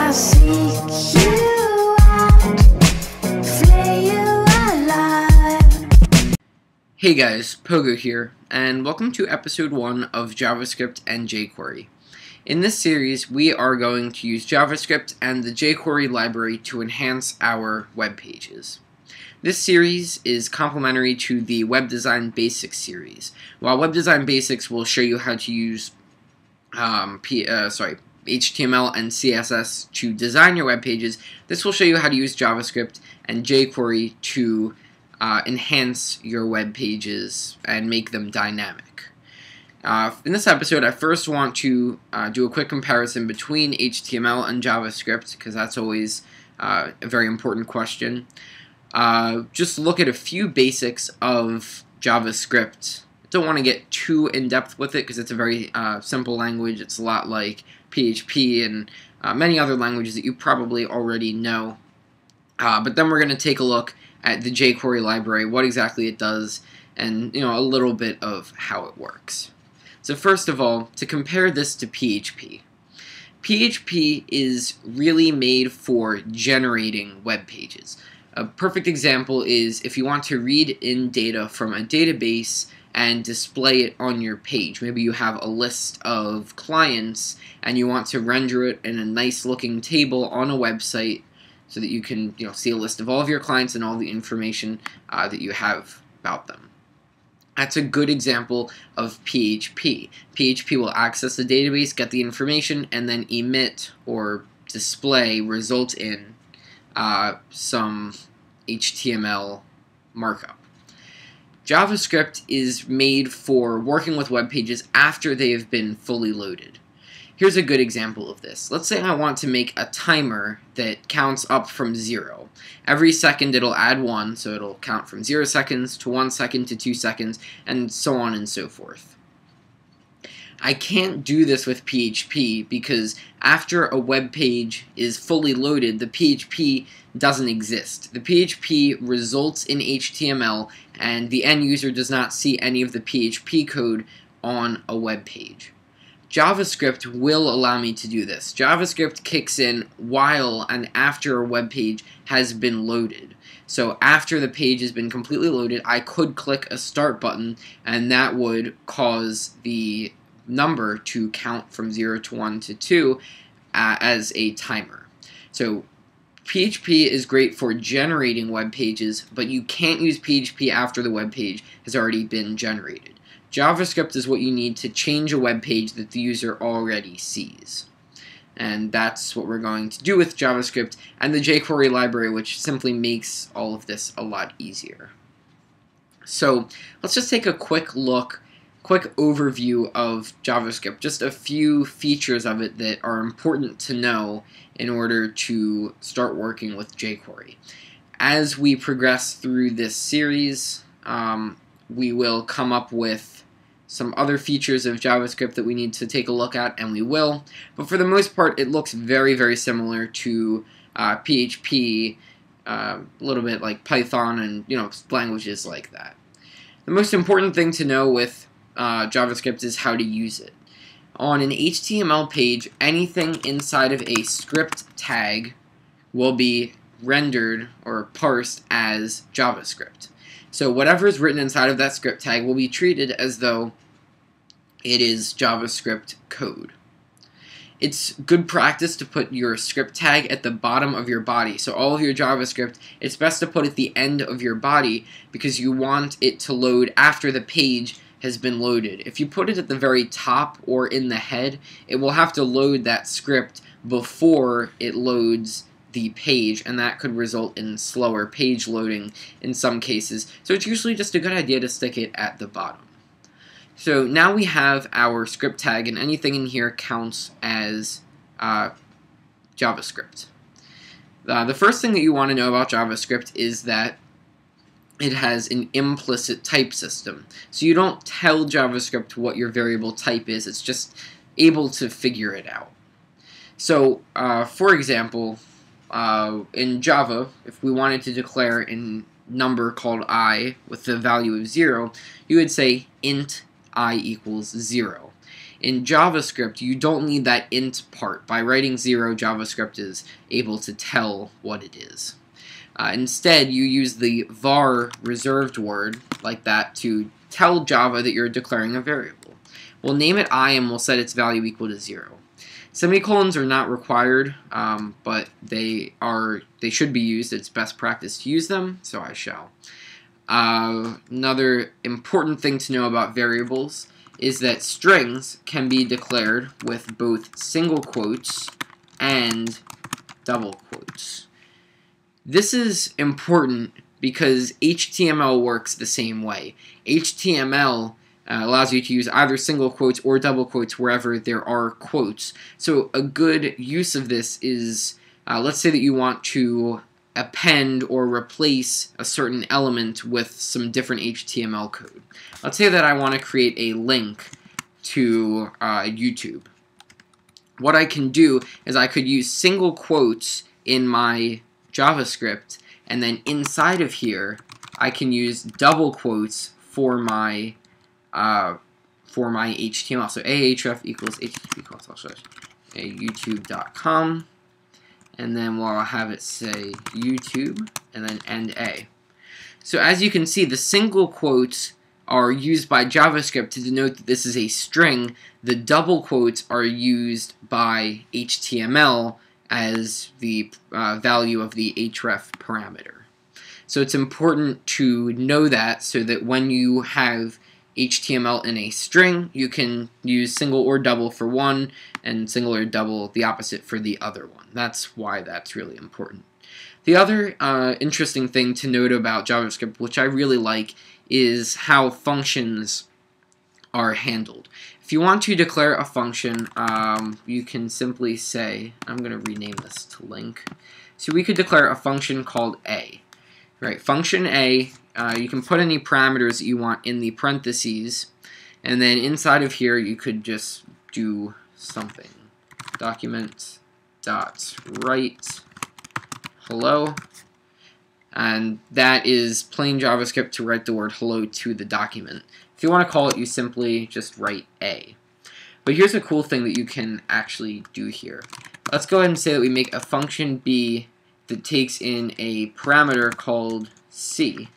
I'll seek you out, flay you alive. Hey guys, Pogo here, and welcome to episode 1 of JavaScript and jQuery. In this series, we are going to use JavaScript and the jQuery library to enhance our web pages. This series is complementary to the Web Design Basics series. While Web Design Basics will show you how to use HTML and CSS to design your web pages, this will show you how to use JavaScript and jQuery to enhance your web pages and make them dynamic. In this episode, I first want to do a quick comparison between HTML and JavaScript, because that's always a very important question. Just look at a few basics of JavaScript. Don't want to get too in-depth with it because it's a very simple language. It's a lot like PHP and many other languages that you probably already know. But then we're going to take a look at the jQuery library, what exactly it does, and a little bit of how it works. So first of all, to compare this to PHP. PHP is really made for generating web pages. A perfect example is if you want to read in data from a database and display it on your page. Maybe you have a list of clients and you want to render it in a nice looking table on a website so that you can see a list of all of your clients and all the information that you have about them. That's a good example of PHP. PHP will access the database, get the information, and then emit or display, result in some HTML markup. JavaScript is made for working with web pages after they have been fully loaded. Here's a good example of this. Let's say I want to make a timer that counts up from 0. Every second it'll add 1, so it'll count from 0 seconds to 1 second to 2 seconds, and so on and so forth. I can't do this with PHP because after a web page is fully loaded, the PHP doesn't exist. The PHP results in HTML, and the end user does not see any of the PHP code on a web page. JavaScript will allow me to do this. JavaScript kicks in while and after a web page has been loaded. So after the page has been completely loaded, I could click a start button, and that would cause the number to count from 0 to 1 to 2 as a timer. So PHP is great for generating web pages, but you can't use PHP after the web page has already been generated. JavaScript is what you need to change a web page that the user already sees. And that's what we're going to do with JavaScript and the jQuery library, which simply makes all of this a lot easier. So let's just take a quick overview of JavaScript, just a few features of it that are important to know in order to start working with jQuery. As we progress through this series, we will come up with some other features of JavaScript that we need to take a look at, and we will. But for the most part, it looks very, very similar to PHP, a little bit like Python and languages like that. The most important thing to know with JavaScript is how to use it. On an HTML page, anything inside of a script tag will be rendered or parsed as JavaScript. So whatever is written inside of that script tag will be treated as though it is JavaScript code. It's good practice to put your script tag at the bottom of your body. So all of your JavaScript, it's best to put at the end of your body because you want it to load after the page has been loaded. If you put it at the very top or in the head, it will have to load that script before it loads the page, and that could result in slower page loading in some cases. So it's usually just a good idea to stick it at the bottom. So now we have our script tag, and anything in here counts as JavaScript. The first thing that you want to know about JavaScript is that it has an implicit type system. So you don't tell JavaScript what your variable type is, it's just able to figure it out. So, for example, in Java, if we wanted to declare a number called I with the value of 0, you would say int I equals 0. In JavaScript, you don't need that int part. By writing 0, JavaScript is able to tell what it is. Instead, you use the var reserved word, like that, to tell Java that you're declaring a variable. We'll name it I and we'll set its value equal to 0. Semicolons are not required, but they should be used. It's best practice to use them, so I shall. Another important thing to know about variables is that strings can be declared with both single quotes and double quotes. This is important because HTML works the same way. HTML allows you to use either single quotes or double quotes wherever there are quotes. So a good use of this is, let's say that you want to append or replace a certain element with some different HTML code. Let's say that I want to create a link to YouTube. What I can do is I could use single quotes in my JavaScript, and then inside of here I can use double quotes for my HTML. So ahref equals http://youtube.com, and then I'll have it say YouTube and then end a. So as you can see, the single quotes are used by JavaScript to denote that this is a string. The double quotes are used by HTML as the value of the href parameter. So it's important to know that, so that when you have HTML in a string, you can use single or double for one, and single or double the opposite for the other one. That's why that's really important. The other interesting thing to note about JavaScript, which I really like, is how functions are handled. If you want to declare a function, you can simply say, I'm going to rename this to link. So we could declare a function called a. Right, function a, you can put any parameters that you want in the parentheses, and then inside of here you could just do something. Document.write hello, and that is plain JavaScript to write the word hello to the document. If you want to call it, you simply just write a. But here's a cool thing that you can actually do here. Let's go ahead and say that we make a function b that takes in a parameter called c,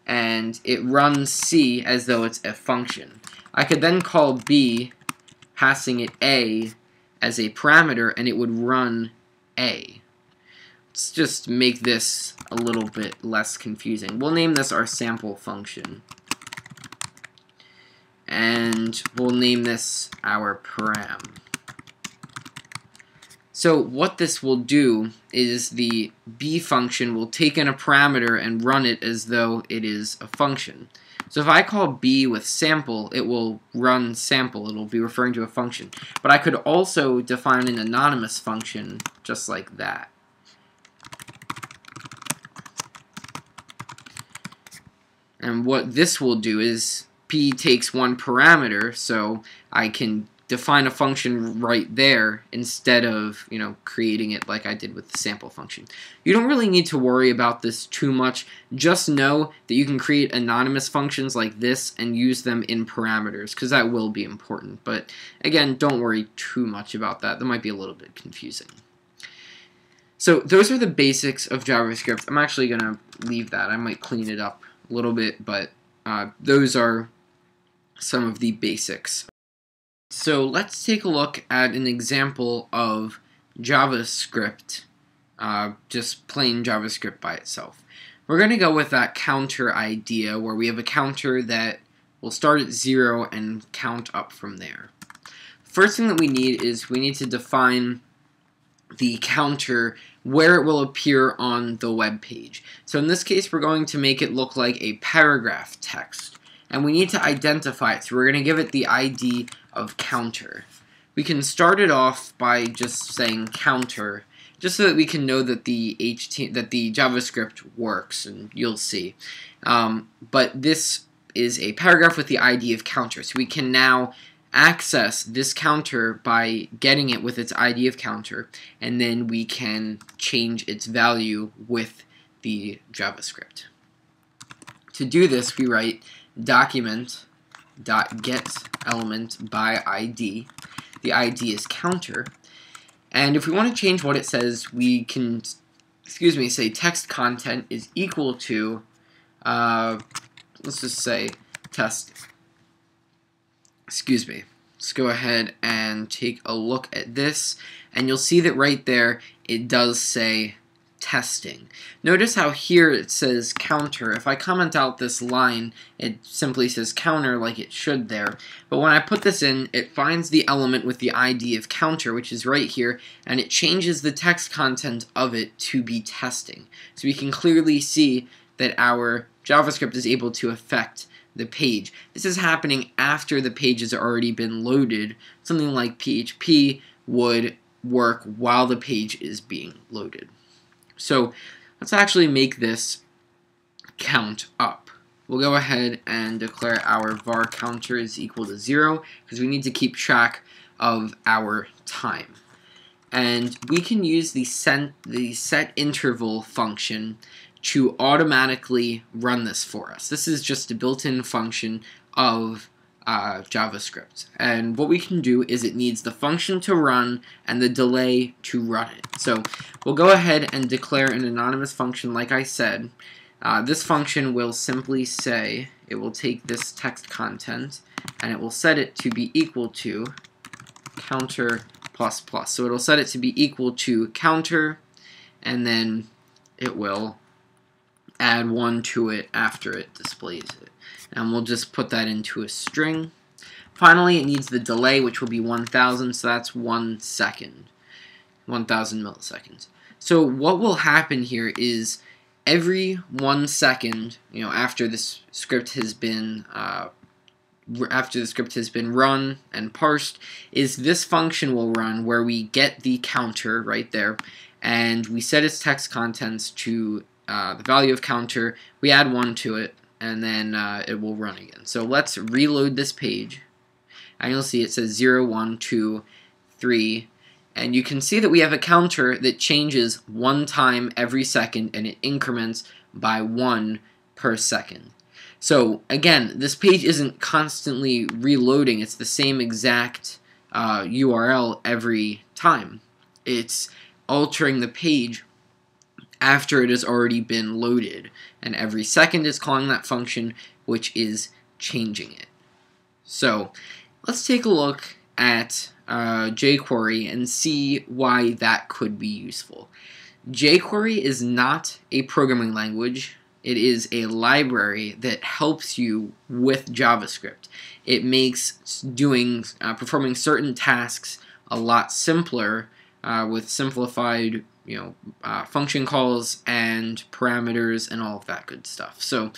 and it runs c as though it's a function. I could then call b, passing it a as a parameter, and it would run a. Let's just make this a little bit less confusing. We'll name this our sample function, and we'll name this our param. So what this will do is the b function will take in a parameter and run it as though it is a function. So if I call b with sample, it will run sample. It will be referring to a function. But I could also define an anonymous function just like that. And what this will do is p takes one parameter, so I can define a function right there instead of, creating it like I did with the sample function. You don't really need to worry about this too much. Just know that you can create anonymous functions like this and use them in parameters, because that will be important. But again, don't worry too much about that. That might be a little bit confusing. So those are the basics of JavaScript. I'm actually going to leave that. I might clean it up a little bit, but those are some of the basics. So let's take a look at an example of JavaScript, just plain JavaScript by itself. We're going to go with that counter idea, where we have a counter that will start at 0 and count up from there. First thing that we need is we need to define the counter where it will appear on the web page. So in this case, we're going to make it look like a paragraph text, and we need to identify it. So we're going to give it the ID of counter. We can start it off by just saying counter, just so that we can know that the JavaScript works, and you'll see. But this is a paragraph with the ID of counter, so we can now access this counter by getting it with its ID of counter, and then we can change its value with the JavaScript. To do this, we write document .getElement by ID. The ID is counter. And if we want to change what it says, we can, say text content is equal to, let's just say test. Let's go ahead and take a look at this, and you'll see that right there it does say testing. Notice how here it says counter. If I comment out this line, it simply says counter like it should there. But when I put this in, it finds the element with the ID of counter, which is right here, and it changes the text content of it to be testing. So we can clearly see that our JavaScript is able to affect the page. This is happening after the page has already been loaded. Something like PHP would work while the page is being loaded. So let's actually make this count up. We'll go ahead and declare our var counter is equal to 0 because we need to keep track of our time. And we can use the set interval function to automatically run this for us. This is just a built-in function of JavaScript. And what we can do is it needs the function to run and the delay to run it. So we'll go ahead and declare an anonymous function like I said. This function will simply say, it will take this text content and it will set it to be equal to counter plus plus. So it'll set it to be equal to counter, and then it will add 1 to it after it displays it. And we'll just put that into a string. Finally, it needs the delay, which will be 1000, so that's 1 second. 1000 milliseconds. So what will happen here is every 1 second, after this script has been run and parsed, is this function will run where we get the counter right there, and we set its text contents to the value of counter, we add 1 to it, and then it will run again. So let's reload this page, and you'll see it says 0, 1, 2, 3, and you can see that we have a counter that changes 1 time every second, and it increments by 1 per second. So again, this page isn't constantly reloading. It's the same exact URL every time. It's altering the page after it has already been loaded, and every second is calling that function, which is changing it. So let's take a look at Jquery and see why that could be useful. Jquery is not a programming language. It is a library that helps you with JavaScript. It makes performing certain tasks a lot simpler with simplified function calls and parameters and all of that good stuff. So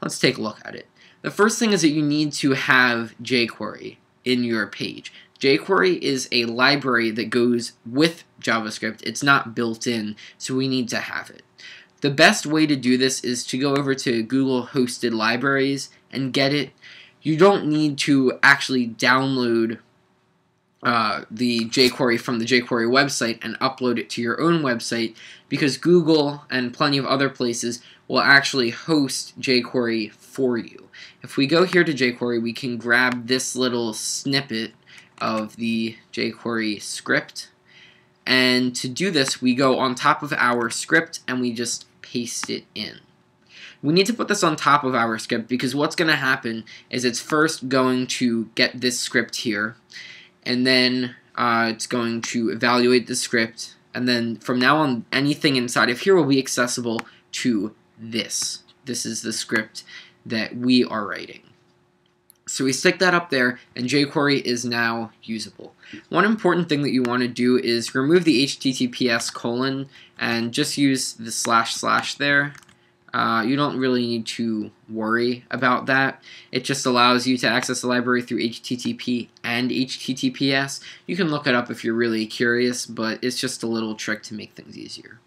let's take a look at it. The first thing is that you need to have Jquery in your page. Jquery is a library that goes with JavaScript. It's not built in, so we need to have it. The best way to do this is to go over to Google hosted libraries and get it. You don't need to actually download the Jquery from the Jquery website and upload it to your own website, because Google and plenty of other places will actually host Jquery for you. If we go here to Jquery, we can grab this little snippet of the Jquery script, and to do this we go on top of our script and we just paste it in. We need to put this on top of our script because what's going to happen is it's first going to get this script here, and then it's going to evaluate the script, and then from now on anything inside of here will be accessible to this. This is the script that we are writing. So we stick that up there, and Jquery is now usable. One important thing that you want to do is remove the HTTPS : and just use the / there. You don't really need to worry about that. It just allows you to access the library through HTTP and HTTPS. You can look it up if you're really curious, but it's just a little trick to make things easier.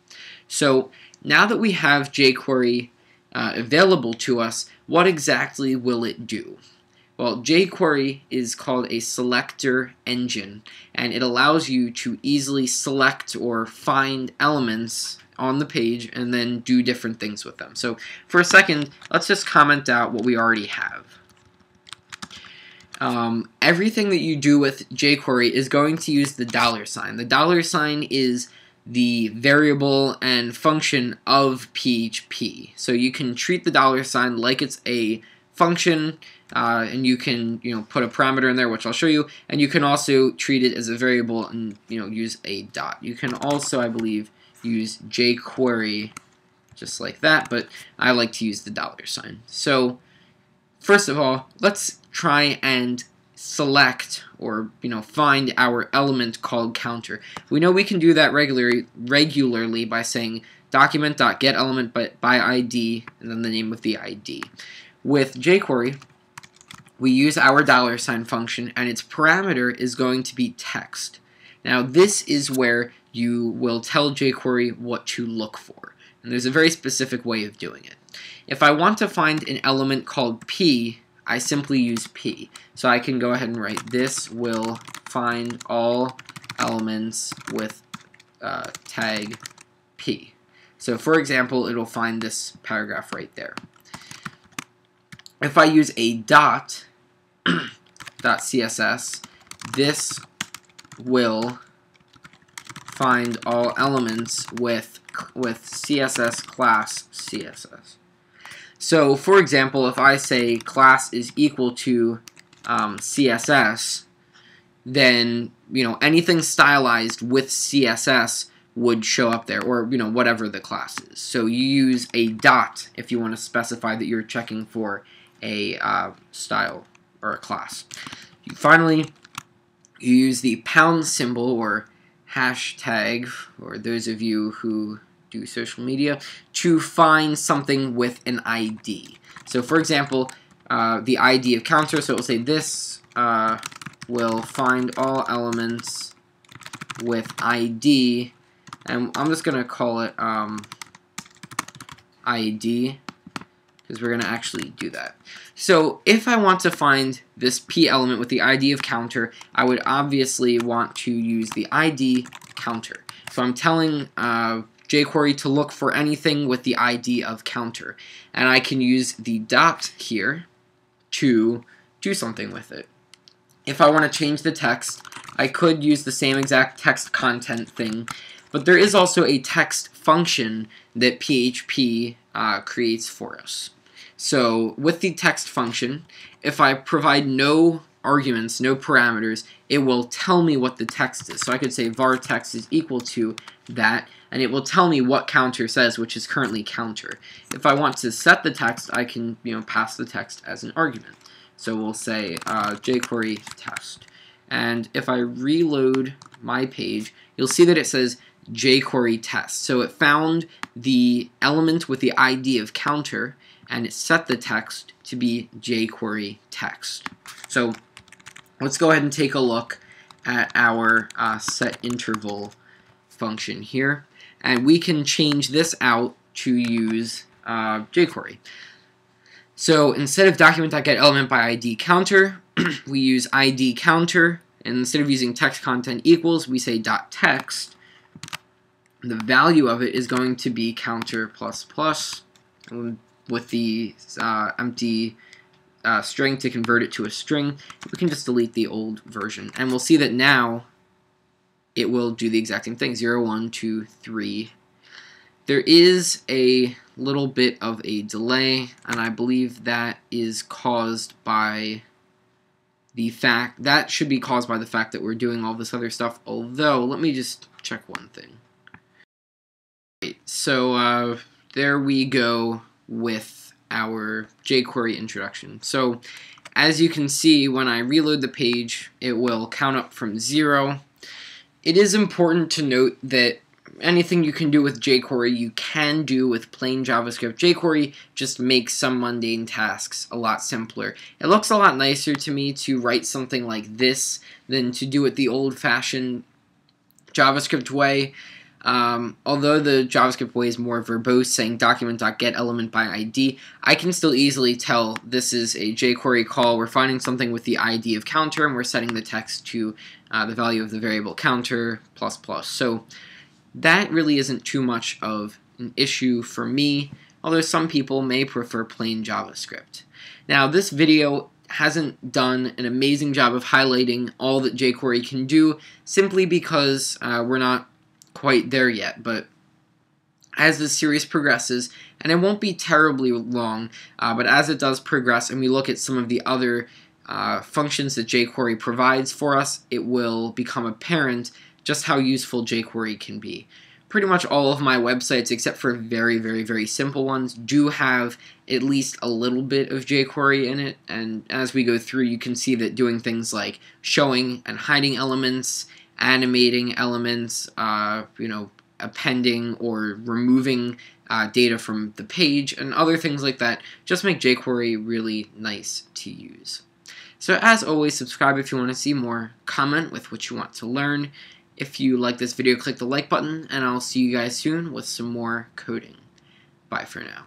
So now that we have Jquery available to us, what exactly will it do? Well, Jquery is called a Selector Engine, and it allows you to easily select or find elements on the page and then do different things with them. So for a second, let's just comment out what we already have. everything that you do with jQuery is going to use the $sign. The $sign is the variable and function of PHP. So you can treat the $sign like it's a function, and you can put a parameter in there, which I'll show you, and you can also treat it as a variable and use a dot. You can also, I believe, use jQuery just like that, but I like to use the $sign. So first of all, let's try and select or find our element called counter. We know we can do that regularly by saying document.getElement by ID and then the name of the ID. With jQuery, we use our $sign function, and its parameter is going to be text. Now this is where you will tell jQuery what to look for, and there's a very specific way of doing it. If I want to find an element called P, I simply use P. So I can go ahead and write, this will find all elements with tag P. So for example, it'll find this paragraph right there. If I use a .css, this will find all elements with CSS class CSS. So for example, if I say class is equal to CSS, then anything stylized with CSS would show up there, or whatever the class is. So you use a dot if you want to specify that you're checking for a style or a class. Finally, you use the pound symbol or hashtag, or those of you who do social media, to find something with an ID. So for example, the ID of counter, so it will say this will find all elements with ID, and I'm just going to call it ID, because we're going to actually do that. So if I want to find this P element with the ID of counter, I would obviously want to use the ID counter. So I'm telling jQuery to look for anything with the ID of counter, and I can use the dot here to do something with it. If I want to change the text, I could use the same exact text content thing, but there is also a text function that PHP creates for us. So with the text function, if I provide no arguments, no parameters, it will tell me what the text is. So I could say var text is equal to that, and it will tell me what counter says, which is currently counter. If I want to set the text, I can pass the text as an argument. So we'll say jQuery test. And if I reload my page, you'll see that it says jQuery test. So it found the element with the ID of counter, and it set the text to be jQuery text. So let's go ahead and take a look at our set interval function here, and we can change this out to use jQuery. So instead of document.getElement by ID counter, we use ID counter, and instead of using text content equals, we say .text. The value of it is going to be counter plus plus, with the empty string to convert it to a string. We can just delete the old version, and we'll see that now it will do the exact same thing, 0, 1, 2, 3. There is a little bit of a delay, and I believe that is caused by the fact, that should be caused by the fact that we're doing all this other stuff, although, let me just check one thing. Right, so there we go with our jQuery introduction. So as you can see, when I reload the page, it will count up from 0. It is important to note that anything you can do with jQuery, you can do with plain JavaScript. jQuery just makes some mundane tasks a lot simpler. It looks a lot nicer to me to write something like this than to do it the old-fashioned JavaScript way. Although the JavaScript way is more verbose, saying document.getElement by ID, I can still easily tell this is a jQuery call. We're finding something with the ID of counter, and we're setting the text to the value of the variable counter plus plus. So that really isn't too much of an issue for me, although some people may prefer plain JavaScript. Now, this video hasn't done an amazing job of highlighting all that jQuery can do, simply because we're not quite there yet. But as this series progresses, and it won't be terribly long, but as it does progress and we look at some of the other functions that jQuery provides for us, it will become apparent just how useful jQuery can be. Pretty much all of my websites, except for very, very, very simple ones, do have at least a little bit of jQuery in it, and as we go through, you can see that doing things like showing and hiding elements, animating elements, appending or removing data from the page, and other things like that just make jQuery really nice to use. So as always, subscribe if you want to see more, comment with what you want to learn. If you like this video, click the like button, and I'll see you guys soon with some more coding. Bye for now.